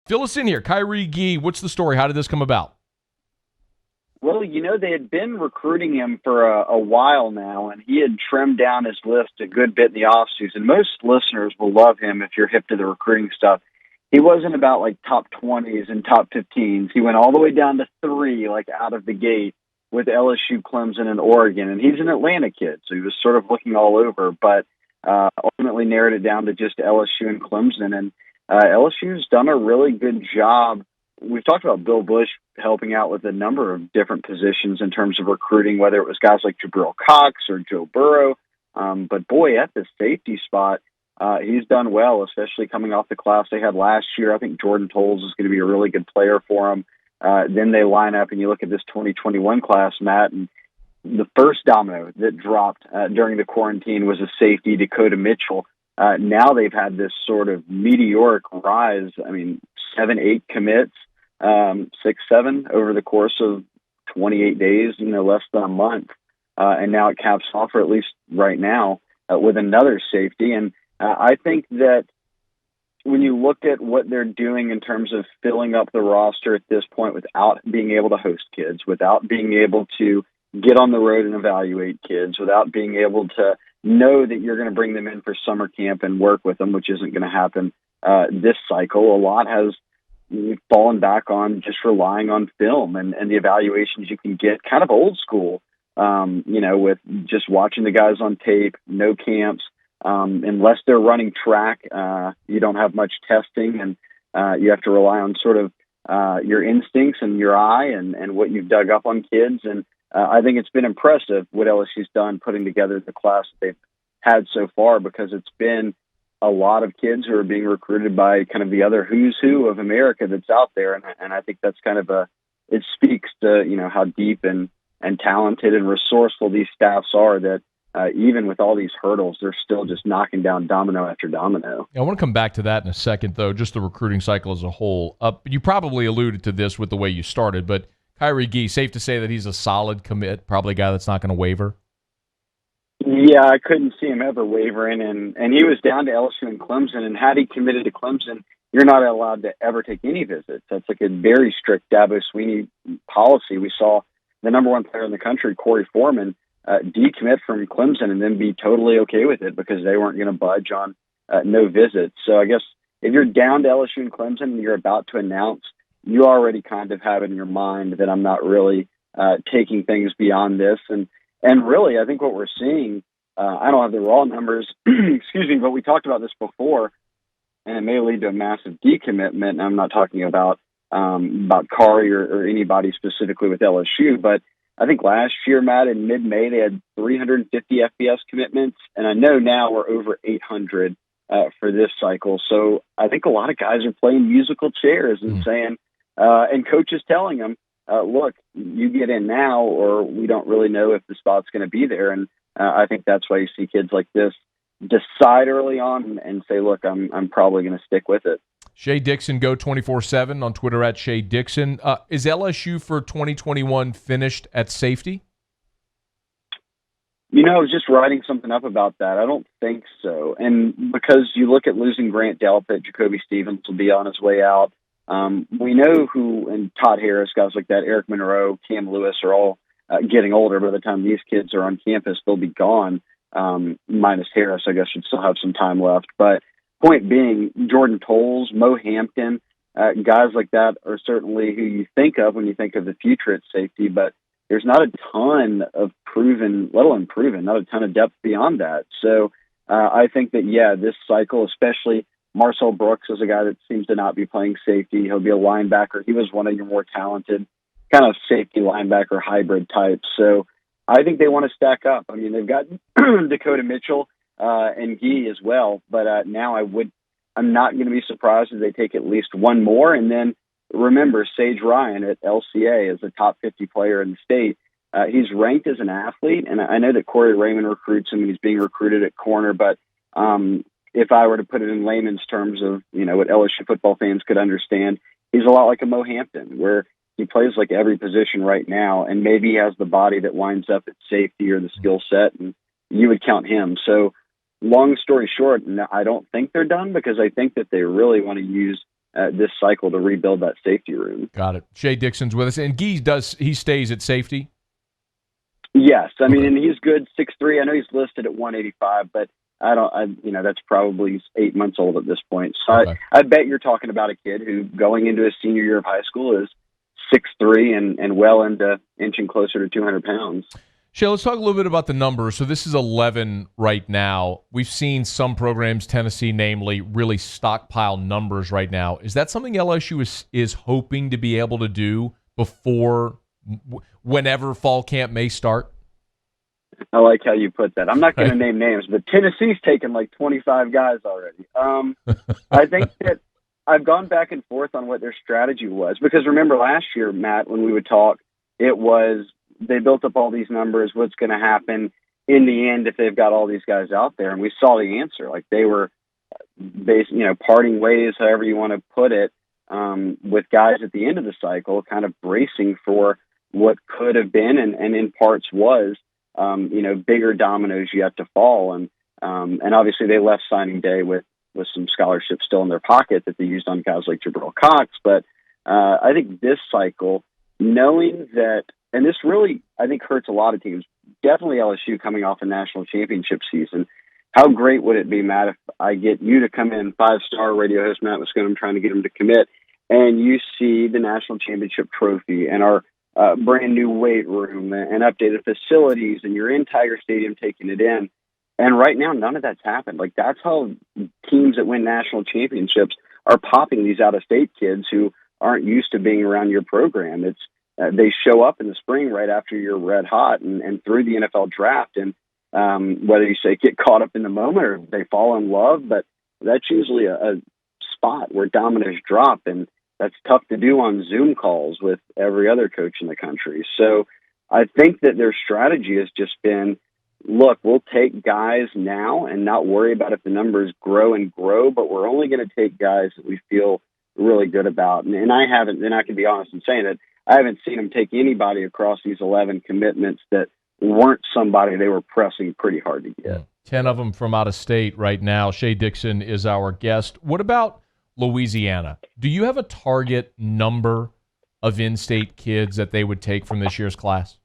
Fill us in here. Khari Gee, what's the story? How did this come about? Well, they had been recruiting him for a while now, and he had trimmed down his list a good bit in the offseason. Most listeners will love him if you're hip to the recruiting stuff. He wasn't about like top 20s and top 15s. He went all the way down to 3, like out of the gate with LSU, Clemson, and Oregon. And he's an Atlanta kid, so he was sort of looking all over, but ultimately narrowed it down to just LSU and Clemson. And LSU's done a really good job. We've talked about Bill Bush helping out with a number of different positions in terms of recruiting, whether it was guys like Jabril Cox or Joe Burrow. But boy, at the safety spot, he's done well, especially coming off the class they had last year. I think Jordan Tolles is going to be a really good player for him. Then they line up and you look at this 2021 class, Matt, and the first domino that dropped during the quarantine was a safety, Dakota Mitchell. Now they've had this sort of meteoric rise. I mean, 7, 8 commits, 6, 7 over the course of 28 days, less than a month. And now it caps off, or at least right now, with another safety. And I think that when you look at what they're doing in terms of filling up the roster at this point without being able to host kids, without being able to get on the road and evaluate kids, without being able to know that you're going to bring them in for summer camp and work with them, which isn't going to happen this cycle. A lot has fallen back on just relying on film and the evaluations you can get, kind of old school, with just watching the guys on tape, no camps. Unless they're running track, you don't have much testing, and you have to rely on sort of your instincts and your eye and what you've dug up on kids. And I think it's been impressive what LSU's done putting together the class that they've had so far, because it's been a lot of kids who are being recruited by kind of the other who's who of America that's out there. And I think that's kind of it speaks to, how deep and talented and resourceful these staffs are, that even with all these hurdles, they're still just knocking down domino after domino. I want to come back to that in a second, though, just the recruiting cycle as a whole. You probably alluded to this with the way you started, but Khari Gee, safe to say that he's a solid commit, probably a guy that's not going to waver? Yeah, I couldn't see him ever wavering, and he was down to LSU and Clemson, and had he committed to Clemson, you're not allowed to ever take any visits. That's like a very strict Dabo Swinney policy. We saw the number one player in the country, Corey Foreman, decommit from Clemson and then be totally okay with it because they weren't going to budge on no visits. So I guess if you're down to LSU and Clemson and you're about to announce, you already kind of have in your mind that I'm not really taking things beyond this. And really, I think what we're seeing, I don't have the raw numbers, excuse me, but we talked about this before, and it may lead to a massive decommitment. And I'm not talking about Khari or anybody specifically with LSU, but I think last year, Matt, in mid-May, they had 350 FBS commitments, and I know now we're over 800 for this cycle. So I think a lot of guys are playing musical chairs and saying, and coaches telling them, look, you get in now, or we don't really know if the spot's going to be there. And I think that's why you see kids like this decide early on and say, look, I'm probably going to stick with it. Shea Dixon, go 24/7 on Twitter at Shea Dixon. Is LSU for 2021 finished at safety? I was just writing something up about that. I don't think so. And because you look at losing Grant Delpit, Jacoby Stevens will be on his way out. We know who, and Todd Harris, guys like that, Eric Monroe, Cam Lewis are all getting older. By the time these kids are on campus, they'll be gone. Minus Harris, I guess, should still have some time left. But point being, Jordan Tolles, Mo Hampton, guys like that are certainly who you think of when you think of the future at safety, but there's not a ton of proven, let alone proven, not a ton of depth beyond that. So I think that, this cycle, especially Marcel Brooks is a guy that seems to not be playing safety. He'll be a linebacker. He was one of your more talented kind of safety linebacker hybrid types. So I think they want to stack up. I mean, they've got Dakota Mitchell, and Gee as well. But now I'm not going to be surprised if they take at least one more. And then remember, Sage Ryan at LCA is a top 50 player in the state. He's ranked as an athlete, and I know that Corey Raymond recruits him and he's being recruited at corner. But if I were to put it in layman's terms of, what LSU football fans could understand, he's a lot like a Mo Hampton, where he plays like every position right now, and maybe he has the body that winds up at safety or the skill set, and you would count him. So long story short, I don't think they're done, because I think that they really want to use this cycle to rebuild that safety room. Got it. Shea Dixon's with us, and Gee he stays at safety. Yes, I mean, and he's good, 6'3". I know he's listed at 185, but that's probably 8 months old at this point. So Okay. I bet you're talking about a kid who, going into his senior year of high school, is 6'3" and well into inching closer to 200 pounds. Shea, let's talk a little bit about the numbers. So this is 11 right now. We've seen some programs, Tennessee namely, really stockpile numbers right now. Is that something LSU is hoping to be able to do before whenever fall camp may start? I like how you put that. I'm not going to name names, but Tennessee's taken like 25 guys already. I think that I've gone back and forth on what their strategy was, because remember last year, Matt, when we would talk, it was they built up all these numbers. What's going to happen in the end if they've got all these guys out there? And we saw the answer. Like, they were parting ways, however you want to put it, with guys at the end of the cycle, kind of bracing for what could have been and in parts was, bigger dominoes yet to fall. And obviously they left signing day with some scholarships still in their pocket that they used on guys like Jabril Cox. But I think this cycle, knowing that, and this really, I think, hurts a lot of teams, definitely LSU coming off a national championship season. How great would it be, Matt, if I get you to come in, 5-star radio host Matt Muscone, I'm trying to get him to commit, and you see the national championship trophy and our brand new weight room and updated facilities and your entire stadium taking it in. And right now, none of that's happened. Like, that's how teams that win national championships are popping these out-of-state kids who aren't used to being around your program. It's they show up in the spring right after you're red hot and through the NFL draft. And whether you say get caught up in the moment or they fall in love, but that's usually a spot where dominoes drop. And that's tough to do on Zoom calls with every other coach in the country. So I think that their strategy has just been, look, we'll take guys now and not worry about if the numbers grow and grow, but we're only going to take guys that we feel really good about. And I can be honest in saying that I haven't seen them take anybody across these 11 commitments that weren't somebody they were pressing pretty hard to get. 10 of them from out of state right now. Shea Dixon is our guest. What about Louisiana? Do you have a target number of in-state kids that they would take from this year's class?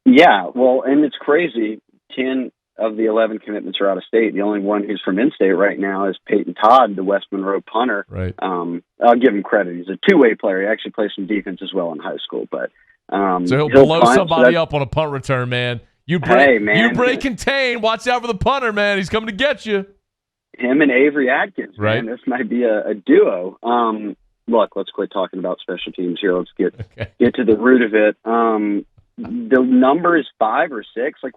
Yeah, well, and it's crazy. 10 of the 11 commitments are out of state. The only one who's from in-state right now is Peyton Todd, the West Monroe punter. Right. I'll give him credit. He's a two-way player. He actually plays some defense as well in high school. But so he'll blow somebody up on a punt return, man. You break contain. Watch out for the punter, man. He's coming to get you. Him and Avery Atkins, right? Man, this might be a duo. Look, let's quit talking about special teams here. Let's get to the root of it. The number is 5 or 6, like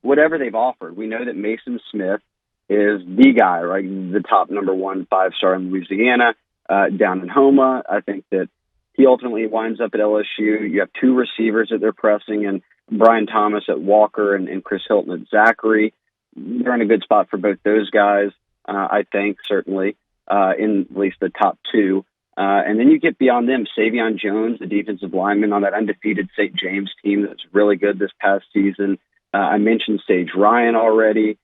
whatever they've offered. We know that Mason Smith is the guy, right? The top number 1 5-star in Louisiana, down in Homa. I think that he ultimately winds up at LSU. You have 2 receivers that they're pressing, and Brian Thomas at Walker and Chris Hilton at Zachary. They're in a good spot for both those guys, I think, certainly, in at least the top 2. And then you get beyond them, Savion Jones, the defensive lineman on that undefeated St. James team that's really good this past season. I mentioned Sage Ryan already.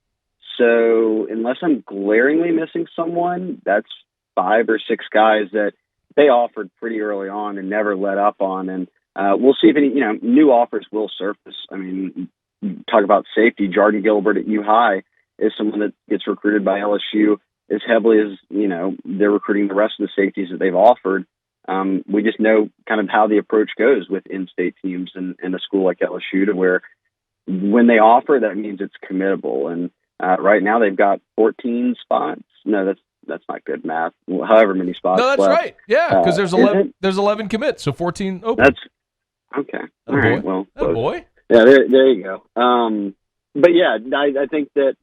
So unless I'm glaringly missing someone, that's 5 or 6 guys that they offered pretty early on and never let up on. And we'll see if any new offers will surface. I mean, talk about safety. Jordan Gilbert at U High is someone that gets recruited by LSU as heavily as, they're recruiting the rest of the safeties that they've offered. We just know kind of how the approach goes with in-state teams and a school like LSU, to where when they offer, that means it's committable. And right now they've got 14 spots. No, that's not good math. However many spots. No, that's left. Right. Yeah, because there's 11 commits, so 14 open. That's okay. All right. Well, boy. Yeah, there you go. But yeah, I think that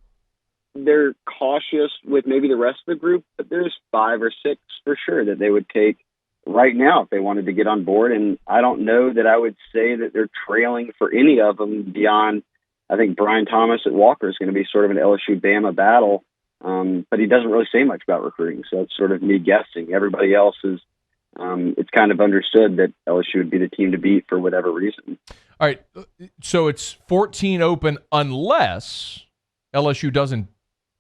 they're cautious with maybe the rest of the group, but there's 5 or 6 for sure that they would take right now if they wanted to get on board. And I don't know that I would say that they're trailing for any of them beyond, I think Brian Thomas at Walker is going to be sort of an LSU-Bama battle, but he doesn't really say much about recruiting, so it's sort of me guessing. Everybody else is, it's kind of understood that LSU would be the team to beat for whatever reason. All right, so it's 14 open unless LSU doesn't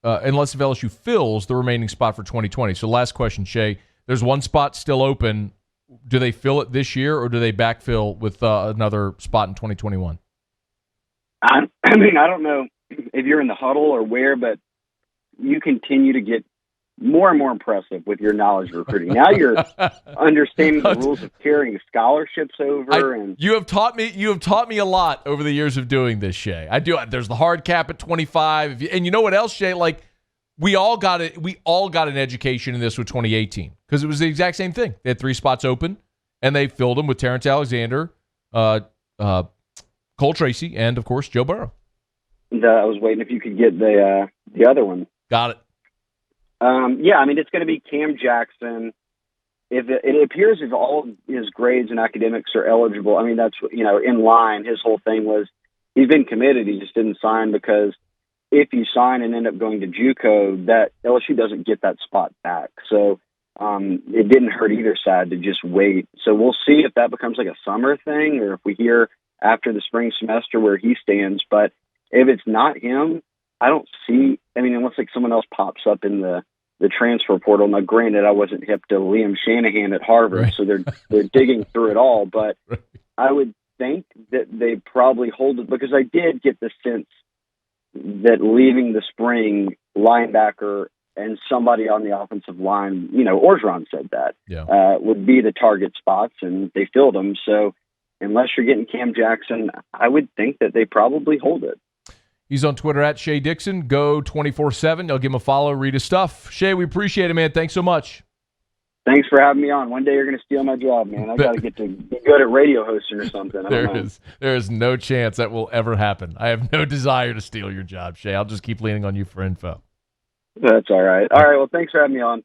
unless if LSU fills the remaining spot for 2020. So last question, Shea. There's one spot still open. Do they fill it this year, or do they backfill with another spot in 2021? I mean, I don't know if you're in the huddle or where, but you continue to get more and more impressive with your knowledge of recruiting. Now you're understanding the rules of carrying scholarships over. And you have taught me a lot over the years of doing this, Shea. I do. There's the hard cap at 25, and you know what else, Shea? Like we all got it. We all got an education in this with 2018 because it was the exact same thing. They had 3 spots open, and they filled them with Terrence Alexander, Cole Tracy, and of course Joe Burrow. I was waiting if you could get the other one. Got it. Yeah, I mean, it's going to be Cam Jackson. If it appears if all his grades and academics are eligible, I mean, that's, in line. His whole thing was he's been committed. He just didn't sign because if you sign and end up going to JUCO, that LSU doesn't get that spot back. So it didn't hurt either side to just wait. So we'll see if that becomes like a summer thing or if we hear after the spring semester where he stands. But if it's not him, I don't see, unless like someone else pops up in the transfer portal. Now, granted, I wasn't hip to Liam Shanahan at Harvard, right. So they're digging through it all. But right. I would think that they probably hold it because I did get the sense that leaving the spring linebacker and somebody on the offensive line, Orgeron said that, would be the target spots, and they filled them. So unless you're getting Cam Jackson, I would think that they probably hold it. He's on Twitter at Shea Dixon. Go 24/7. I'll give him a follow. Read his stuff. Shea, we appreciate it, man. Thanks so much. Thanks for having me on. One day you're going to steal my job, man. I got to get to be good at radio hosting or something. There is no chance that will ever happen. I have no desire to steal your job, Shea. I'll just keep leaning on you for info. That's all right. All right. Well, thanks for having me on.